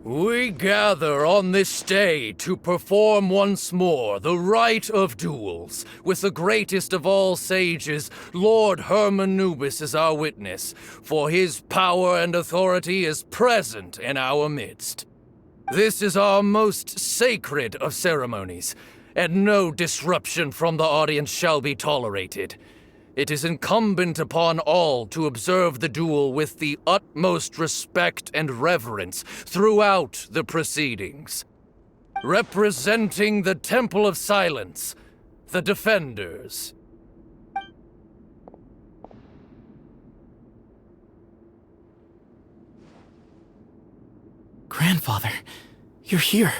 We gather on this day to perform once more the Rite of Duels, with the greatest of all sages, Lord Hermanubis, as our witness, for his power and authority is present in our midst. This is our most sacred of ceremonies, and no disruption from the audience shall be tolerated. It is incumbent upon all to observe the duel with the utmost respect and reverence throughout the proceedings. Representing the Temple of Silence, the Defenders. Grandfather, you're here.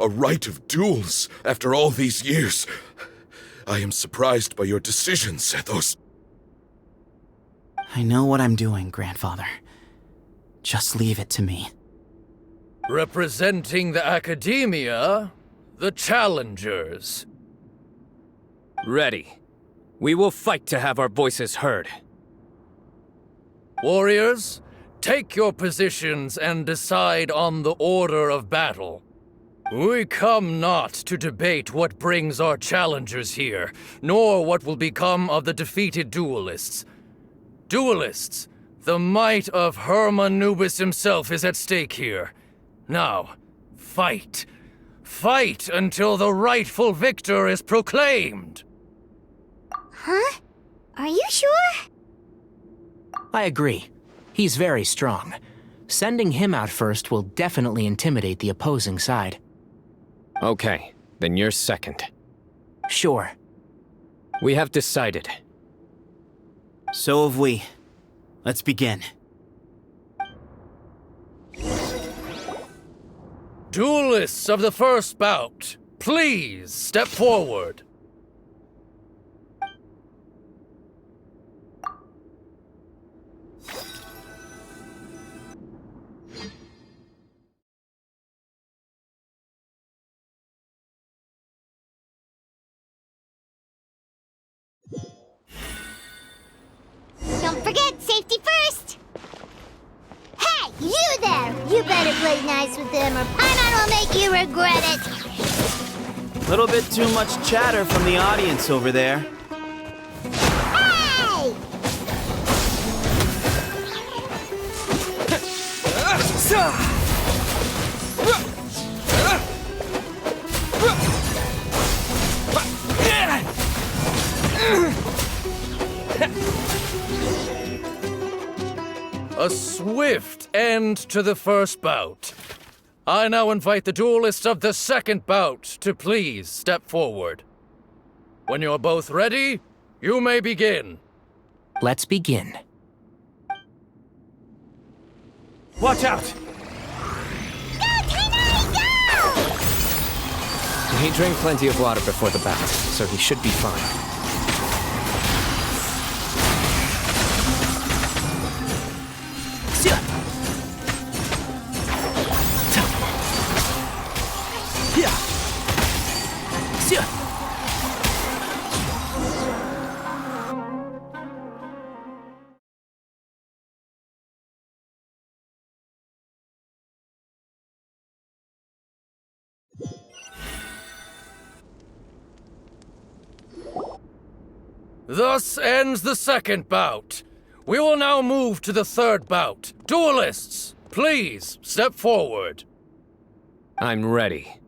A Rite of Duels after all these years. I am surprised by your decision, Sethos. I know what I'm doing, Grandfather. Just leave it to me. Representing the Academia, the Challengers. Ready. We will fight to have our voices heard. Warriors, take your positions and decide on the order of battle. We come not to debate what brings our challengers here, nor what will become of the defeated duelists. Duelists, the might of Hermanubis himself is at stake here. Now, fight. Fight until the rightful victor is proclaimed. Huh? Are you sure? I agree. He's very strong. Sending him out first will definitely intimidate the opposing side. Okay, then you're second. Sure. We have decided. So have we. Let's begin. Duelists of the first bout, please step forward. Don't forget, safety first! Hey, you there! You better play nice with them or Paimon will make you regret it! Little bit too much chatter from the audience over there. Hey! A swift end to the first bout. I now invite the duelists of the second bout to please step forward. When you're both ready, you may begin. Let's begin. Watch out! Go, Tighnari, go! He drank plenty of water before the bout, so he should be fine. Thus ends the second bout. We will now move to the third bout. Duelists, please step forward. I'm ready.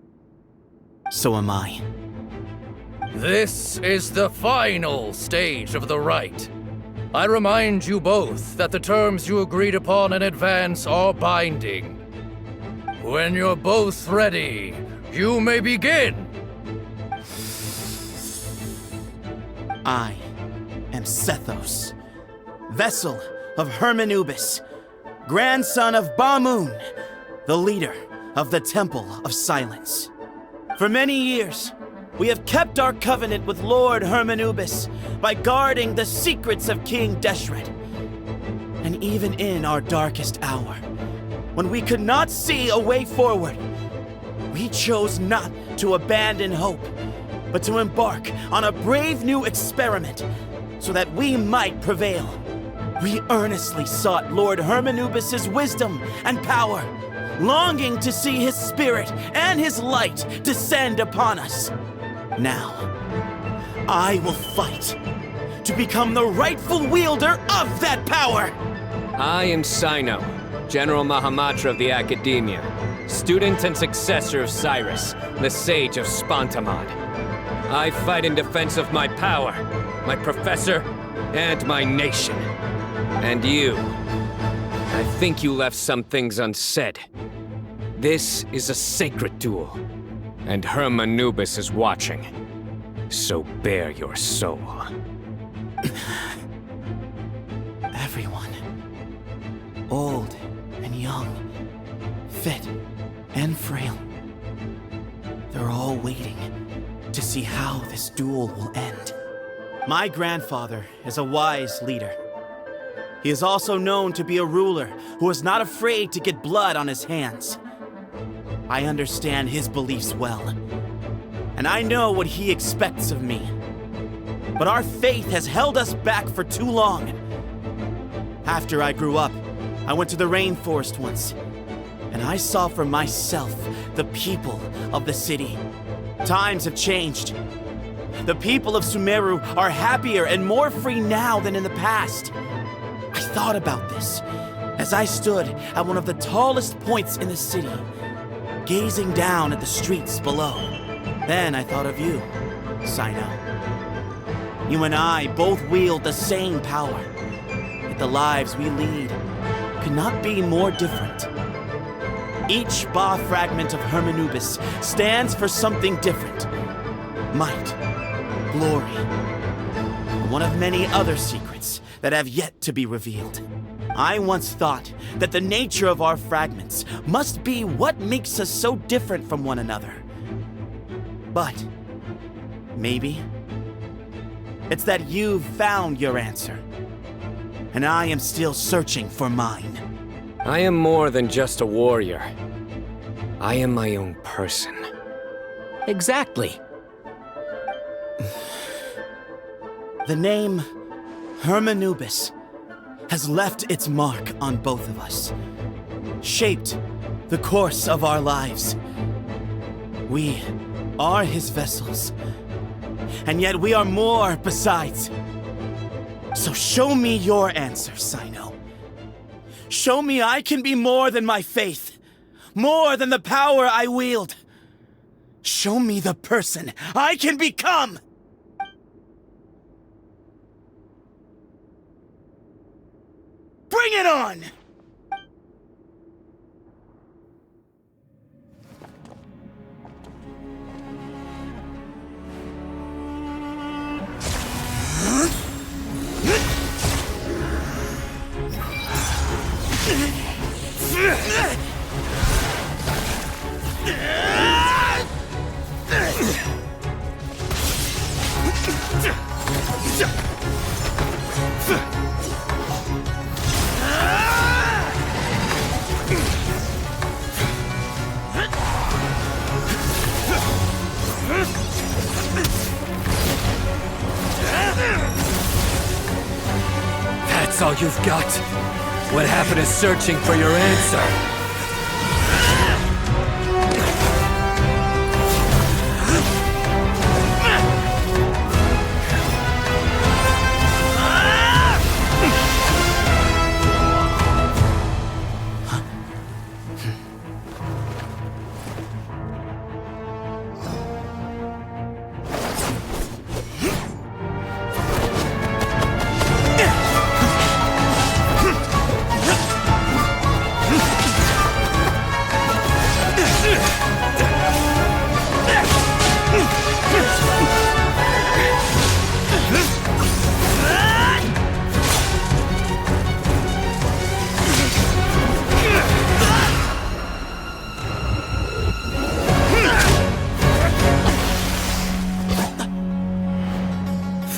So am I. This is the final stage of the rite. I remind you both that the terms you agreed upon in advance are binding. When you're both ready, you may begin. I am Sethos, vessel of Hermanubis, grandson of Bamoon, the leader of the Temple of Silence. For many years, we have kept our covenant with Lord Hermanubis by guarding the secrets of King Deshret. And even in our darkest hour, when we could not see a way forward, we chose not to abandon hope, but to embark on a brave new experiment so that we might prevail. We earnestly sought Lord Hermanubis' wisdom and power, longing to see his spirit and his light descend upon us. Now, I will fight to become the rightful wielder of that power! I am Cyno, General Mahamatra of the Academia, student and successor of Cyrus, the Sage of Spontamod. I fight in defense of my power, my professor, and my nation. And you. I think you left some things unsaid. This is a sacred duel, and Hermanubis is watching. So bare your soul. Everyone, old and young, fit and frail, they're all waiting to see how this duel will end. My grandfather is a wise leader. He is also known to be a ruler who is not afraid to get blood on his hands. I understand his beliefs well, and I know what he expects of me. But our faith has held us back for too long. After I grew up, I went to the rainforest once, and I saw for myself the people of the city. Times have changed. The people of Sumeru are happier and more free now than in the past. I thought about this as I stood at one of the tallest points in the city, gazing down at the streets below. Then I thought of you, Cyno. You and I both wield the same power, yet the lives we lead could not be more different. Each Ba fragment of Hermanubis stands for something different. Might, glory, one of many other secrets that have yet to be revealed. I once thought that the nature of our fragments must be what makes us so different from one another. But maybe it's that you've found your answer, and I am still searching for mine. I am more than just a warrior. I am my own person. Exactly. The name Hermanubis has left its mark on both of us, shaped the course of our lives. We are his vessels, and yet we are more besides. So show me your answer, Cyno. Show me I can be more than my faith, more than the power I wield. Show me the person I can become! Bring it on! That's all you've got? What happened to searching for your answer?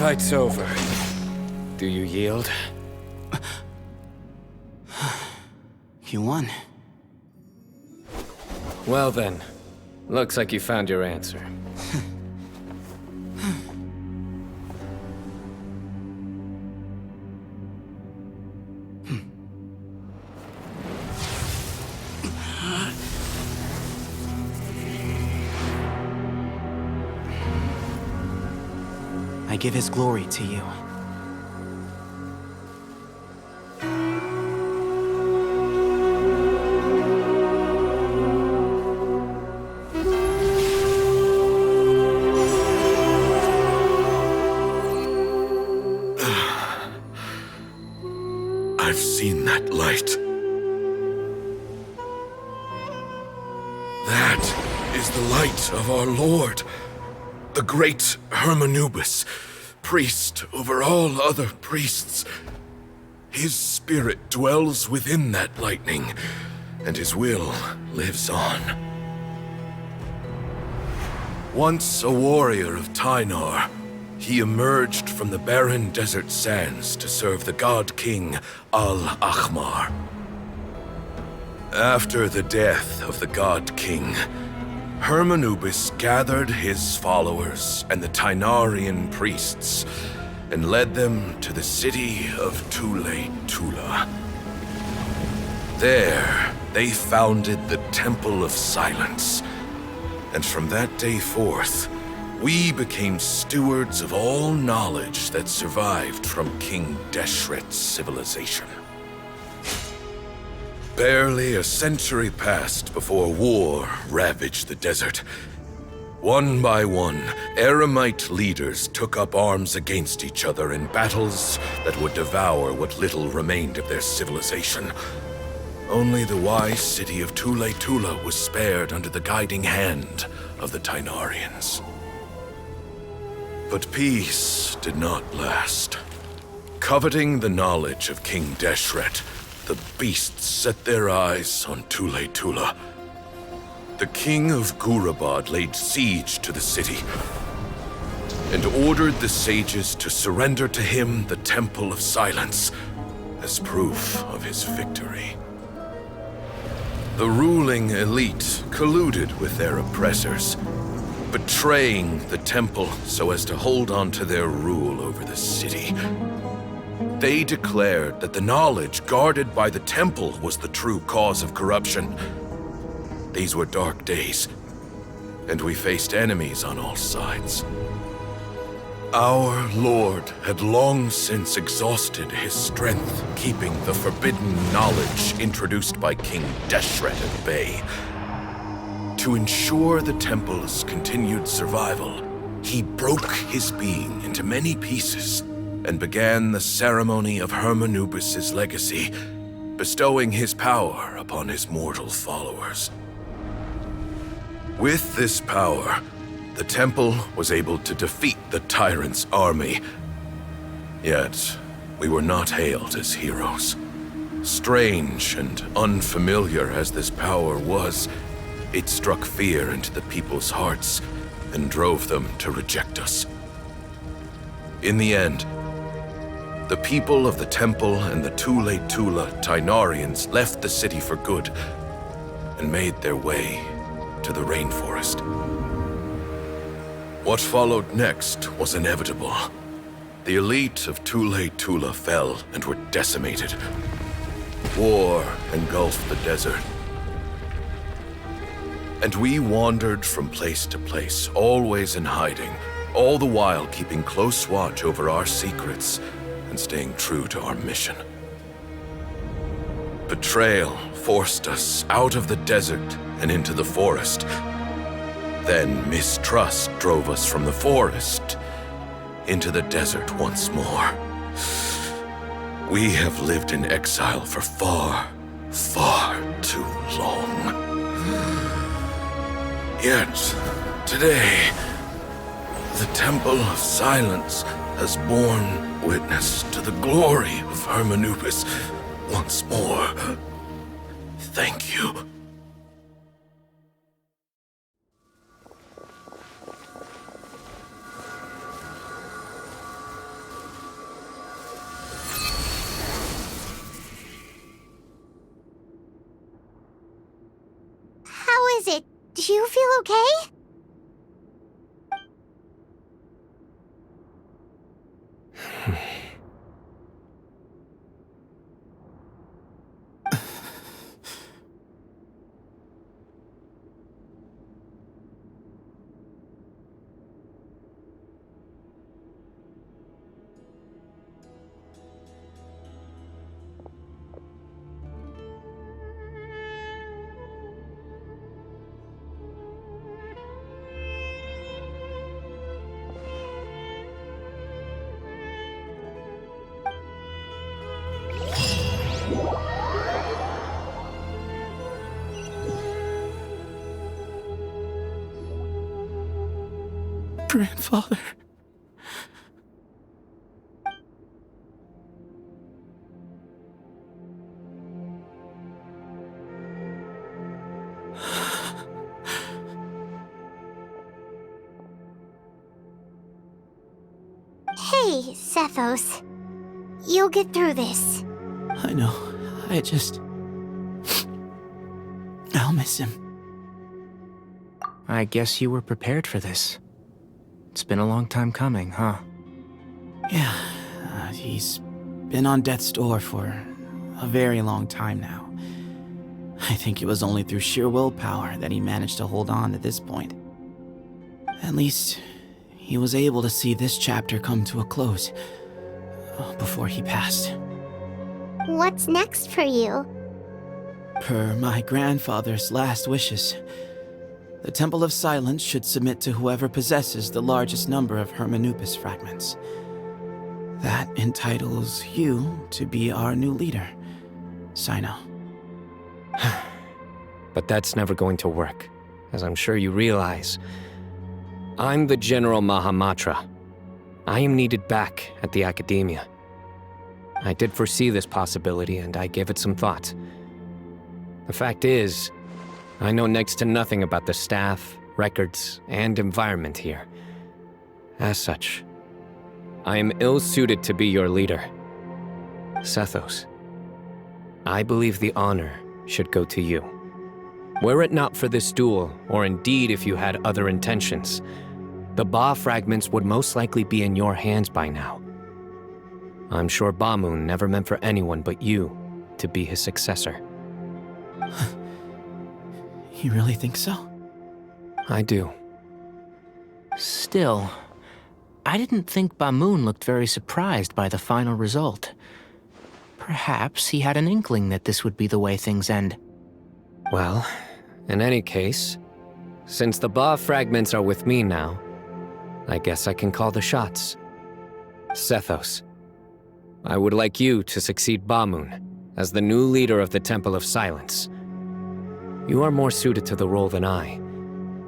Fight's over. Do you yield? You won. Well then, looks like you found your answer. I give his glory to you. I've seen that light. That is the light of our Lord, the great Hermanubis, priest over all other priests. His spirit dwells within that lightning, and his will lives on. Once a warrior of Tighnari, he emerged from the barren desert sands to serve the god king Al-Ahmar. After the death of the god king, Hermanubis gathered his followers and the Tighnarian priests and led them to the city of Tula. There, they founded the Temple of Silence, and from that day forth, we became stewards of all knowledge that survived from King Deshret's civilization. Barely a century passed before war ravaged the desert. One by one, Eremite leaders took up arms against each other in battles that would devour what little remained of their civilization. Only the wise city of Tula was spared under the guiding hand of the Tighnarians. But peace did not last. Coveting the knowledge of King Deshret, the beasts set their eyes on Tula. The king of Gurabad laid siege to the city and ordered the sages to surrender to him the Temple of Silence as proof of his victory. The ruling elite colluded with their oppressors, betraying the temple so as to hold on to their rule over the city. They declared that the knowledge guarded by the temple was the true cause of corruption. These were dark days, and we faced enemies on all sides. Our Lord had long since exhausted his strength, keeping the forbidden knowledge introduced by King Deshret at bay. To ensure the temple's continued survival, he broke his being into many pieces and began the ceremony of Hermanubis' legacy, bestowing his power upon his mortal followers. With this power, the temple was able to defeat the tyrant's army. Yet, we were not hailed as heroes. Strange and unfamiliar as this power was, it struck fear into the people's hearts and drove them to reject us. In the end, the people of the temple and the Tula Tighnarians left the city for good and made their way to the rainforest. What followed next was inevitable. The elite of Tula fell and were decimated. War engulfed the desert. And we wandered from place to place, always in hiding, all the while keeping close watch over our secrets and staying true to our mission. Betrayal forced us out of the desert and into the forest. Then mistrust drove us from the forest into the desert once more. We have lived in exile for far, far too long. Yet, today, the Temple of Silence has borne witness to the glory of Hermanubis once more. Thank you. How is it? Do you feel okay? Grandfather. Hey, Sethos. You'll get through this. I know. I'll miss him. I guess you were prepared for this. It's been a long time coming, huh? Yeah, he's been on death's door for a very long time now. I think it was only through sheer willpower that he managed to hold on to this point. At least, he was able to see this chapter come to a close before he passed. What's next for you? Per my grandfather's last wishes, the Temple of Silence should submit to whoever possesses the largest number of Hermanubis fragments. That entitles you to be our new leader, Cyno. But that's never going to work, as I'm sure you realize. I'm the General Mahamatra. I am needed back at the Academia. I did foresee this possibility, and I gave it some thought. The fact is, I know next to nothing about the staff, records, and environment here. As such, I am ill-suited to be your leader. Sethos, I believe the honor should go to you. Were it not for this duel, or indeed if you had other intentions, the Ba fragments would most likely be in your hands by now. I'm sure Bamoon never meant for anyone but you to be his successor. You really think so? I do. Still, I didn't think Bamoon looked very surprised by the final result. Perhaps he had an inkling that this would be the way things end. Well, in any case, since the Ba fragments are with me now, I guess I can call the shots. Sethos, I would like you to succeed Bamoon as the new leader of the Temple of Silence. You are more suited to the role than I,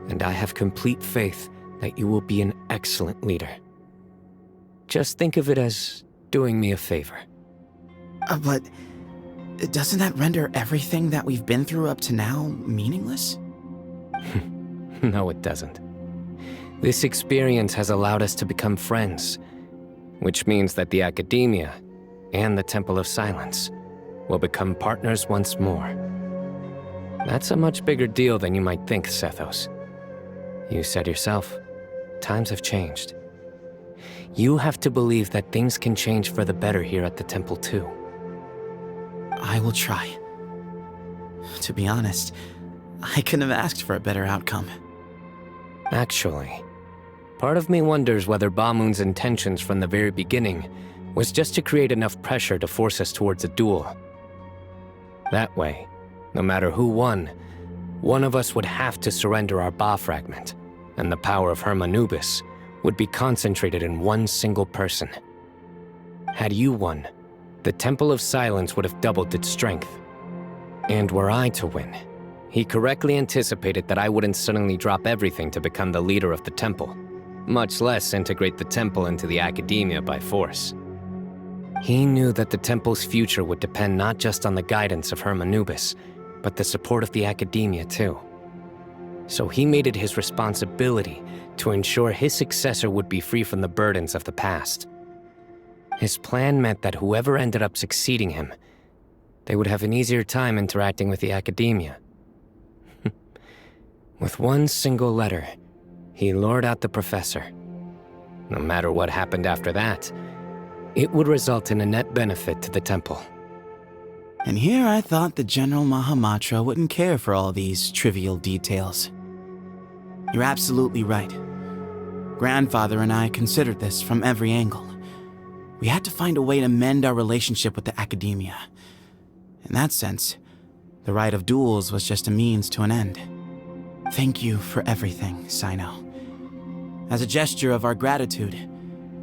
and I have complete faith that you will be an excellent leader. Just think of it as doing me a favor. But doesn't that render everything that we've been through up to now meaningless? No, it doesn't. This experience has allowed us to become friends, which means that the Academia and the Temple of Silence will become partners once more. That's a much bigger deal than you might think, Sethos. You said yourself, times have changed. You have to believe that things can change for the better here at the temple too. I will try. To be honest, I couldn't have asked for a better outcome. Actually, part of me wonders whether Bamoon's intentions from the very beginning was just to create enough pressure to force us towards a duel. That way, no matter who won, one of us would have to surrender our Ba fragment, and the power of Hermanubis would be concentrated in one single person. Had you won, the Temple of Silence would have doubled its strength. And were I to win, he correctly anticipated that I wouldn't suddenly drop everything to become the leader of the temple, much less integrate the temple into the Academia by force. He knew that the temple's future would depend not just on the guidance of Hermanubis, but the support of the Academia too. So he made it his responsibility to ensure his successor would be free from the burdens of the past. His plan meant that whoever ended up succeeding him, they would have an easier time interacting with the Academia. With one single letter, he lured out the professor. No matter what happened after that, it would result in a net benefit to the temple. And here I thought the General Mahamatra wouldn't care for all these trivial details. You're absolutely right. Grandfather and I considered this from every angle. We had to find a way to mend our relationship with the Academia. In that sense, the Rite of Duels was just a means to an end. Thank you for everything, Cyno. As a gesture of our gratitude,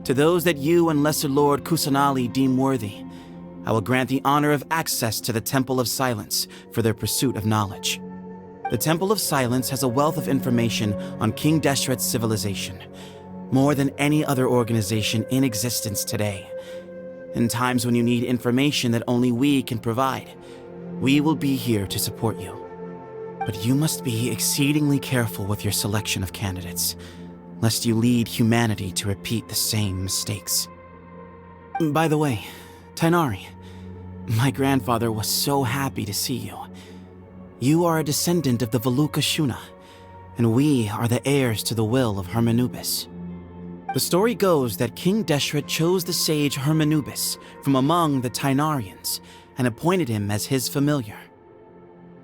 to those that you and Lesser Lord Kusanali deem worthy, I will grant the honor of access to the Temple of Silence for their pursuit of knowledge. The Temple of Silence has a wealth of information on King Deshret's civilization, more than any other organization in existence today. In times when you need information that only we can provide, we will be here to support you. But you must be exceedingly careful with your selection of candidates, lest you lead humanity to repeat the same mistakes. By the way, Tighnari, my grandfather was so happy to see you. You are a descendant of the Veluca Shuna, and we are the heirs to the will of Hermanubis. The story goes that King Deshret chose the sage Hermanubis from among the Tighnarians and appointed him as his familiar.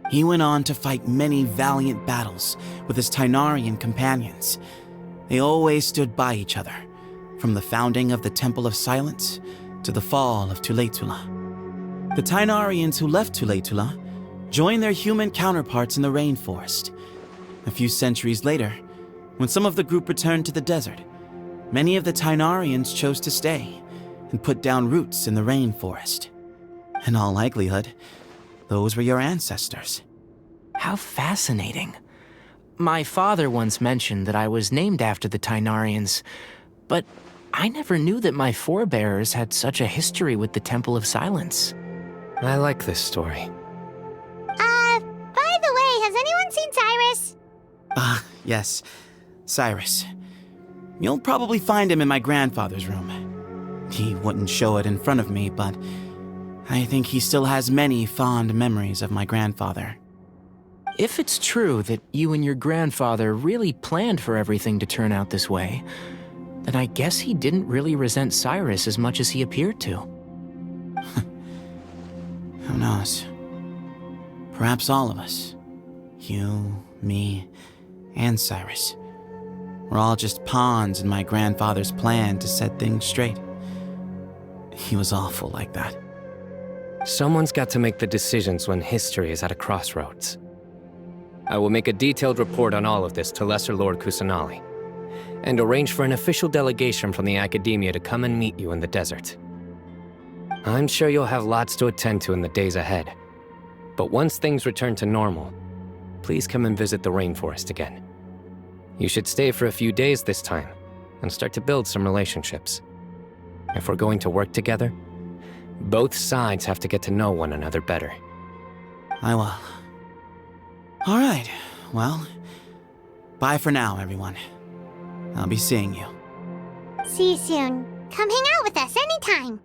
He went on to fight many valiant battles with his Tighnarian companions. They always stood by each other, from the founding of the Temple of Silence to the fall of Tuletula. The Tighnarians who left Tuletula joined their human counterparts in the rainforest. A few centuries later, when some of the group returned to the desert, many of the Tighnarians chose to stay and put down roots in the rainforest. In all likelihood, those were your ancestors. How fascinating. My father once mentioned that I was named after the Tighnarians, but I never knew that my forebears had such a history with the Temple of Silence. I like this story. By the way, has anyone seen Cyrus? Yes, Cyrus. You'll probably find him in my grandfather's room. He wouldn't show it in front of me, but I think he still has many fond memories of my grandfather. If it's true that you and your grandfather really planned for everything to turn out this way, then I guess he didn't really resent Cyrus as much as he appeared to. Who knows? Perhaps all of us, you, me, and Cyrus, we're all just pawns in my grandfather's plan to set things straight. He was awful like that. Someone's got to make the decisions when history is at a crossroads. I will make a detailed report on all of this to Lesser Lord Kusanali, and arrange for an official delegation from the Academia to come and meet you in the desert. I'm sure you'll have lots to attend to in the days ahead, but once things return to normal, please come and visit the rainforest again. You should stay for a few days this time, and start to build some relationships. If we're going to work together, both sides have to get to know one another better. I will. All right, well, bye for now, everyone. I'll be seeing you. See you soon. Come hang out with us anytime.